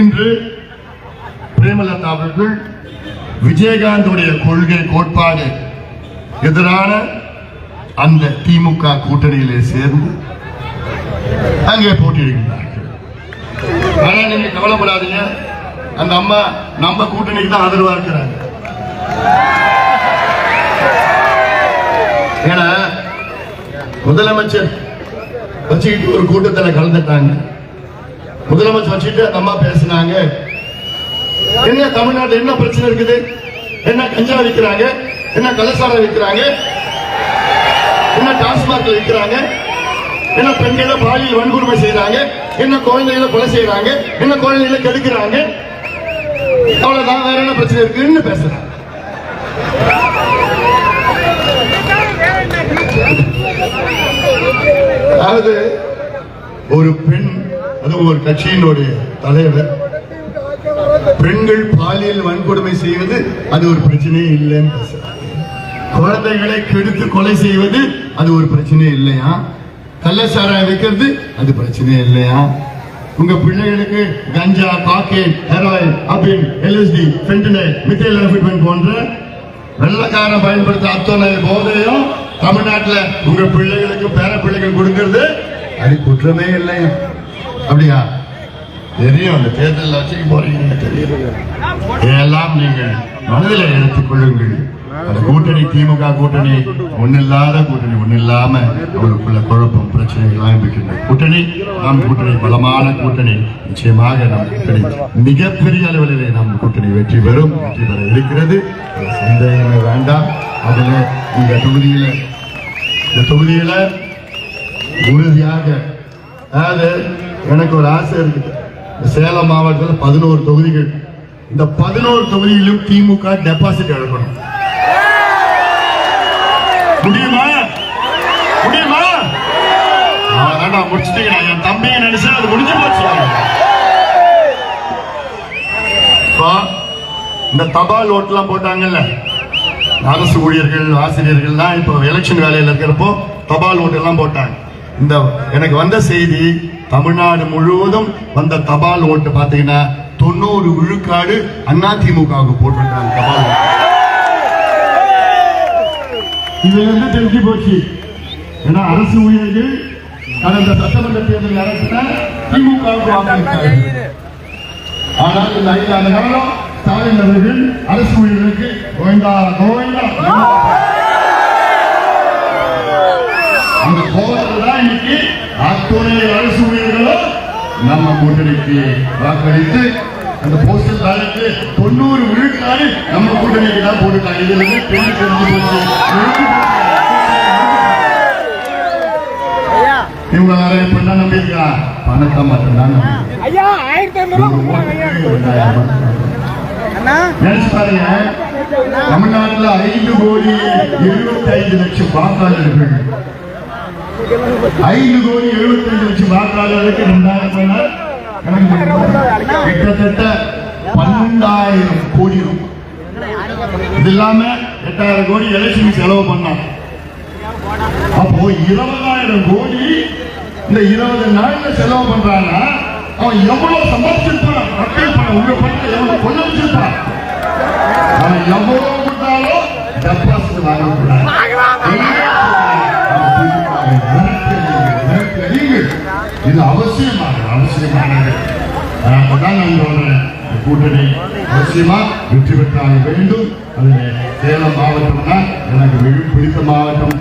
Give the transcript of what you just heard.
இன்று பிரேமலதா அவர்கள் விஜயகாந்துடைய கொள்கை கோட்பாடு எதிரான அந்த திமுக கூட்டணியிலே சேர்ந்து அங்கே போட்டியிடுகிறார்கள். ஆனா நீங்க கவலைப்படாதீங்க, அந்த அம்மா நம்ம கூட்டணிக்கு தான் ஆதரவா இருக்கிறாங்க. ஏன்னா முதலமைச்சர் வச்சுக்கிட்டு ஒரு கூட்டத்தில் கலந்துட்டாங்க. முதலமைச்சர் வச்சுட்டு அந்த அம்மா பேசினாங்க, என்ன தமிழ்நாட்டில் என்ன பிரச்சனை இருக்குது, என்ன கஞ்சா விற்கிறாங்க, என்ன கள்ளச்சாராயம் விற்கிறாங்க, என்ன டாஸ்மாக் விற்கிறாங்க, என்ன பெண்களை பாலியல் வன்கொடுமை செய்யறாங்க, என்ன குழந்தைகளை கொலை செய்யறாங்க, என்ன குழந்தைகளை கெடுக்கிறாங்க, அவ்வளவுதான், வேற என்ன பிரச்சனை இருக்குன்னு பேசுறாங்க. அதாவது ஒரு பெண், அதுவும் ஒரு கட்சியினுடைய தலைவர், பெண்கள் பாலியல் வன்கொடுமை செய்வது அது ஒரு பிரச்சனையே இல்லைன்னு பேசுறாங்க. குழந்தைகளை கெடுத்து கொலை செய்வது அது ஒரு பிரச்சனையே இல்லையா, கள்ளச்சாராயம் வைக்கிறது அது பிரச்சனையே இல்லையா, உங்க பிள்ளைகளுக்கு கஞ்சா, காக்கேன், ஹெராயின், அபின், எல்எஸ்டி, ஃபென்டனைல், மித்தைல் அம்பிட்டமைன் போன்ற வெள்ளக்காரன் பயன்படுத்த அத்தனை போதையும் தமிழ்நாட்டில் உங்க பிள்ளைகளுக்கு பேர பிள்ளைகள் கொடுக்கிறது அது குற்றமே இல்லையா? அப்படியா? தெரியும், அந்த தேர்தலில் வச்சுக்க போறீங்க தெரியும். இதெல்லாம் நீங்கள் மனதில் எடுத்துக் கொள்ளுங்கள். அந்த கூட்டணி திமுக கூட்டணி ஒன்னில்லாத கூட்டணி, ஒன்னில்லாம அவருக்குள்ள குழப்பம் பிரச்சனைகள் ஆரம்பிக்கின்றன. கூட்டணி நம் கூட்டணி பலமான கூட்டணி, நிச்சயமாக நம் கூட்டணி மிகப்பெரிய அளவிலே நம் கூட்டணி வெற்றி பெறும், வெற்றி பெற இருக்கிறது, சந்தேகமே வேண்டாம். அதுல இந்த தொகுதியில உறுதியாக, அதாவது எனக்கு ஒரு ஆசை இருக்குது, சேலம் மாவட்டத்தில் 11 தொகுதிகள், இந்த 11 தொகுதியிலும் திமுக டெபாசிட் எடுக்கணும். முடியுமா? முடியுமா? வேண்டாம், முடிச்சுட்டீங்க. என் தம்பிங்க நினைச்சா அது முடிஞ்சு போச்சு. இந்த தபால் ஓட்டுலாம் போட்டாங்கல்ல, அரசு ஊழியர்கள், ஆசிரியர்கள் தான் இப்போ எலெக்ஷன் வேலையில் இருக்கிறப்போ தபால் ஓட்டு எல்லாம் போட்டாங்க. இந்த எனக்கு வந்த செய்தி, தமிழ்நாடு முழுவதும் வந்த தபால் ஓட்டு பார்த்தீங்கன்னா 90 விழுக்காடு அதிமுகவுக்கு போட்டிருக்காங்க தபால். இதுல இருந்து தெரிஞ்சு போச்சு, ஏன்னா அரசு ஊழியர்கள் கடந்த சட்டமன்ற தேர்தல் நடத்தின திமுகவுக்கு வாக்களித்தார்கள். ஆனால் இந்த 5 ஆண்டு காலம் ஸ்டாலின் அவர்கள் அரசு ஊழியர்களுக்கு கோவிந்தா கோவிந்தா அந்த கோவத்தில் தான் இன்னைக்கு அத்துணை அரசு ஊழியர்களும் நம்ம கூட்டணிக்கு வாக்களித்து அந்த போஸ்டல் பேலட் 90 விழுக்காடு நம்ம கூட்டணிக்கு தான் போட்டுட்டாங்க. இதுல இருந்து தெரிஞ்சு போச்சு. இவங்க நிறைய பண்ண நம்பியிருக்கா, பணத்தை மட்டும்தான் நினைச்சு பாருங்க. தமிழ்நாட்டில் 5,75,00,000 வாக்காளர்கள், 5,75,00,000 வாக்காளர்களுக்கு 2000 கிட்டத்தட்ட 12,000 கோடி ரூபாய். இது இல்லாம 8,000 கோடி எலெக்ஷன் செலவு பண்ணாங்க. அப்போ 20,000 கோடி இந்த 20 நாள்ல செலவு பண்றாங்க. அவன் எவ்வளவு சம்பாதிச்சிருப்பான், மக்கள் பணம் உங்க பணத்தை எவ்வளவு கொண்டு வச்சிருப்பான். அவன் எவ்வளவு கொடுத்தாலும் டெபாசிட் வாங்கக்கூடாது. இது அவசியமானது. அதான் நான் சொல்றேன், கூட்டணி அவசியமா வெற்றி பெற்றாக வேண்டும். அதுல சேலம் மாவட்டம் தான் எனக்கு பிடித்த மாவட்டம்.